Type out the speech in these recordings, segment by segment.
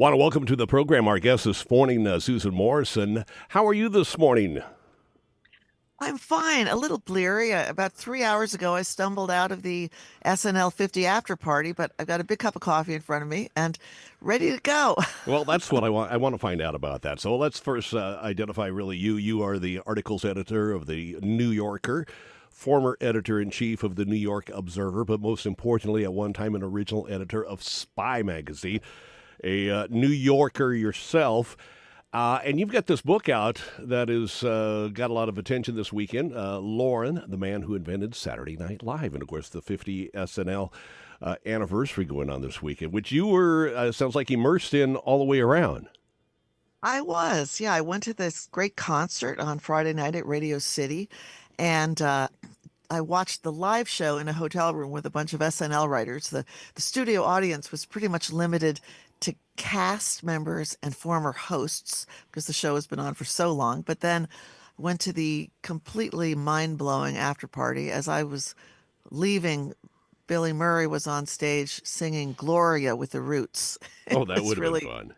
Want to welcome to the program our guest this morning, Susan Morrison. How are you this morning? I'm fine, a little bleary. About 3 hours ago, I stumbled out of the SNL 50 after party, but I've got a big cup of coffee in front of me and ready to go. Well, that's what I want. I want to find out about that. So let's first identify really you. You are the articles editor of the New Yorker, former editor in chief of the New York Observer, but most importantly, at one time, an original editor of Spy magazine, a New Yorker yourself. And you've got this book out that has got a lot of attention this weekend. LORNE, the man who invented Saturday Night Live, and of course the 50 SNL anniversary going on this weekend, which you were sounds like immersed in all the way around. I was, yeah, I went to this great concert on Friday night at Radio City, and I watched the live show in a hotel room with a bunch of SNL writers. The studio audience was pretty much limited to cast members and former hosts because the show has been on for so long. But then went to the completely mind-blowing after party. As I was leaving, Billy Murray was on stage singing Gloria with the Roots. It Oh, that would was have been really, fun.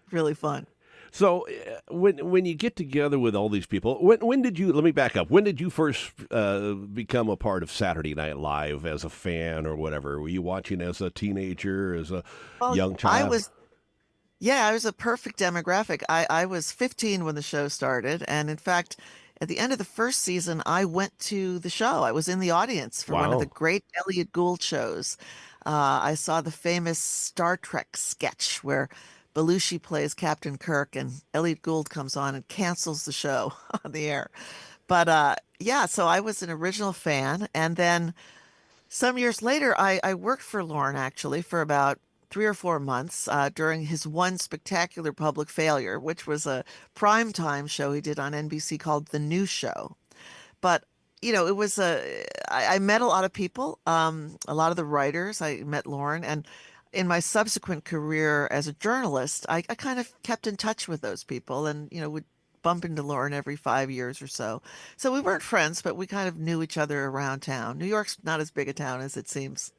really fun. So when you get together with all these people, when did you? Let me back up. When did you first become a part of Saturday Night Live as a fan or whatever? Were you watching as a teenager, as a Well, young I child? was Yeah, I was a perfect demographic. I was 15 when the show started, and in fact, at the end of the first season, I went to the show. I was in the audience for one of the Wow. great Elliot Gould shows. I saw the famous Star Trek sketch where Belushi plays Captain Kirk, and Elliot Gould comes on and cancels the show on the air. But yeah, so I was an original fan, and then some years later, I worked for Lorne actually for about 3 or 4 months during his one spectacular public failure, which was a primetime show he did on NBC called The New Show. But it was I met a lot of people, a lot of the writers. I met Lauren, and in my subsequent career as a journalist, I kind of kept in touch with those people, and would bump into Lauren every 5 years or so. So we weren't friends, but we kind of knew each other around town. New York's not as big a town as it seems.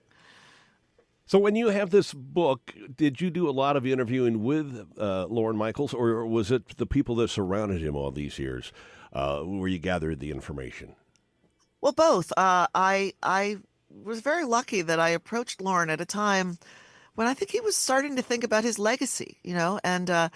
So when you have this book, did you do a lot of interviewing with Lauren Michaels, or was it the people that surrounded him all these years where you gathered the information? Well, both. I was very lucky that I approached Lauren at a time when I think he was starting to think about his legacy, and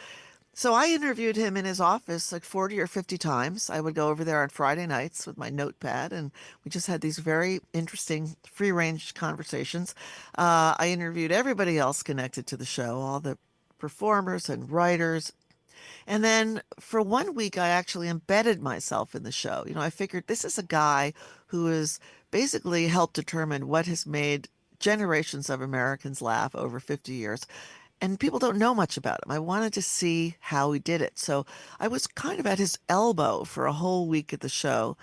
so I interviewed him in his office like 40 or 50 times. I would go over there on Friday nights with my notepad, and we just had these very interesting free-range conversations. I interviewed everybody else connected to the show, all the performers and writers. And then for one week, I actually embedded myself in the show. I figured this is a guy who has basically helped determine what has made generations of Americans laugh over 50 years. And people don't know much about him. I wanted to see how he did it. So I was kind of at his elbow for a whole week at the show.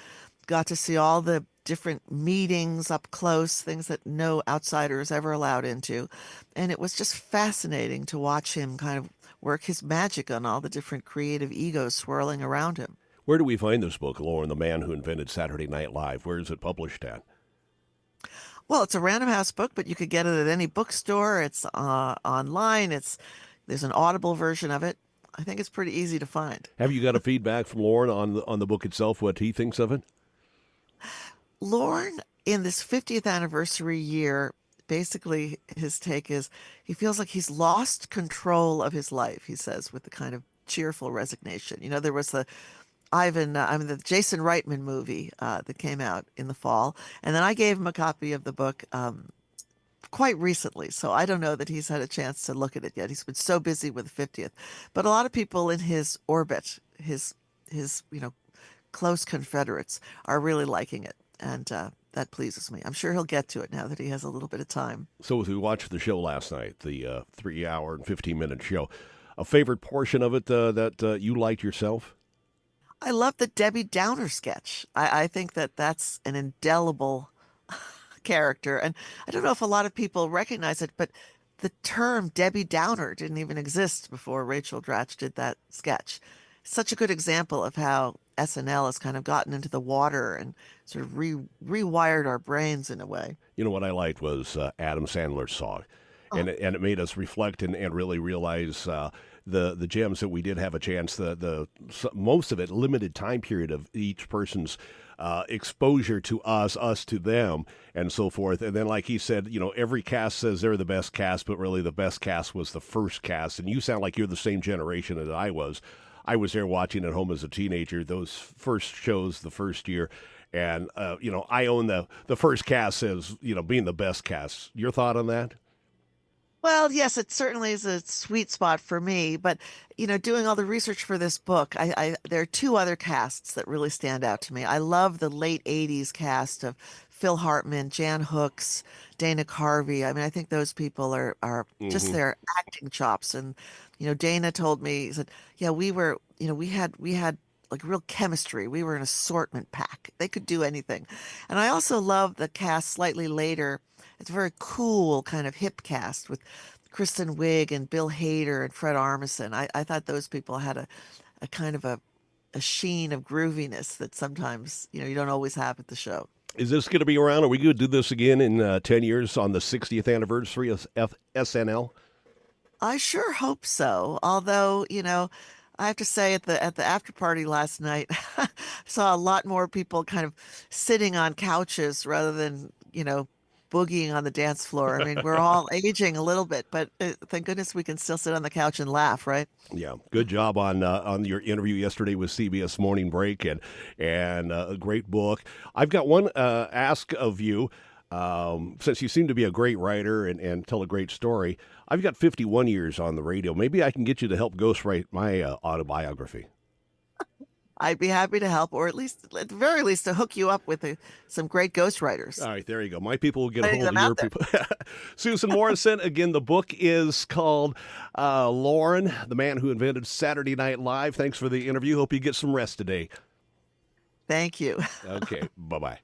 Got to see all the different meetings up close, things that no outsider is ever allowed into. And it was just fascinating to watch him kind of work his magic on all the different creative egos swirling around him. Where do we find this book, Lauren, the man who invented Saturday Night Live? Where is it published at? Well, it's a Random House book, but you could get it at any bookstore. It's online. There's an Audible version of it. I think it's pretty easy to find. Have you got a feedback from Lauren on the book itself? What he thinks of it? Lorne, in this 50th anniversary year, basically his take is he feels like he's lost control of his life, he says, with the kind of cheerful resignation. There was the Jason Reitman movie that came out in the fall, and then I gave him a copy of the book quite recently, so I don't know that he's had a chance to look at it yet. He's been so busy with the 50th, but a lot of people in his orbit, his close confederates, are really liking it, and that pleases me. I'm sure he'll get to it now that he has a little bit of time. So as we watched the show last night, the 3 hour and 15-minute show, a favorite portion of it that you liked yourself? I love the Debbie Downer sketch. I think that that's an indelible character. And I don't know if a lot of people recognize it, but the term Debbie Downer didn't even exist before Rachel Dratch did that sketch. Such a good example of how SNL has kind of gotten into the water and sort of rewired our brains in a way. You know what I liked was Adam Sandler's song. Oh, and it made us reflect and really realize the gems that we did have a chance. Most of it limited time period of each person's exposure to us to them, and so forth. And then, like he said, every cast says they're the best cast, but really the best cast was the first cast. And you sound like you're the same generation as I was. I was there watching at home as a teenager, those first shows, the first year. And, I own the first cast as, being the best cast. Your thought on that? well, yes, it certainly is a sweet spot for me. But, doing all the research for this book, there are two other casts that really stand out to me. I love the late 80s cast of Phil Hartman, Jan Hooks, Dana Carvey. I mean, I think those people are just Hmm. their acting chops. And, Dana told me, he said, yeah, we had like real chemistry. We were an assortment pack. They could do anything. And I also love the cast slightly later. It's a very cool kind of hip cast with Kristen Wiig and Bill Hader and Fred Armisen. I thought those people had a kind of a sheen of grooviness that sometimes, you don't always have at the show. Is this going to be around? Are we going to do this again in 10 years on the 60th anniversary of SNL? I sure hope so. Although, I have to say at the after party last night, I saw a lot more people kind of sitting on couches rather than, boogieing on the dance floor. I mean, we're all aging a little bit, but thank goodness we can still sit on the couch and laugh, right? Yeah, good job on your interview yesterday with CBS Morning Break, and a great book. I've got one ask of you. Since you seem to be a great writer and tell a great story, I've got 51 years on the radio. Maybe I can get you to help ghostwrite my autobiography. I'd be happy to help, or at the very least, to hook you up with some great ghostwriters. All right, there you go. My people will get a Putting hold them of your out there. people. Susan Morrison, again, the book is called LORNE, the man who invented Saturday Night Live. Thanks for the interview. Hope you get some rest today. Thank you. Okay, bye bye.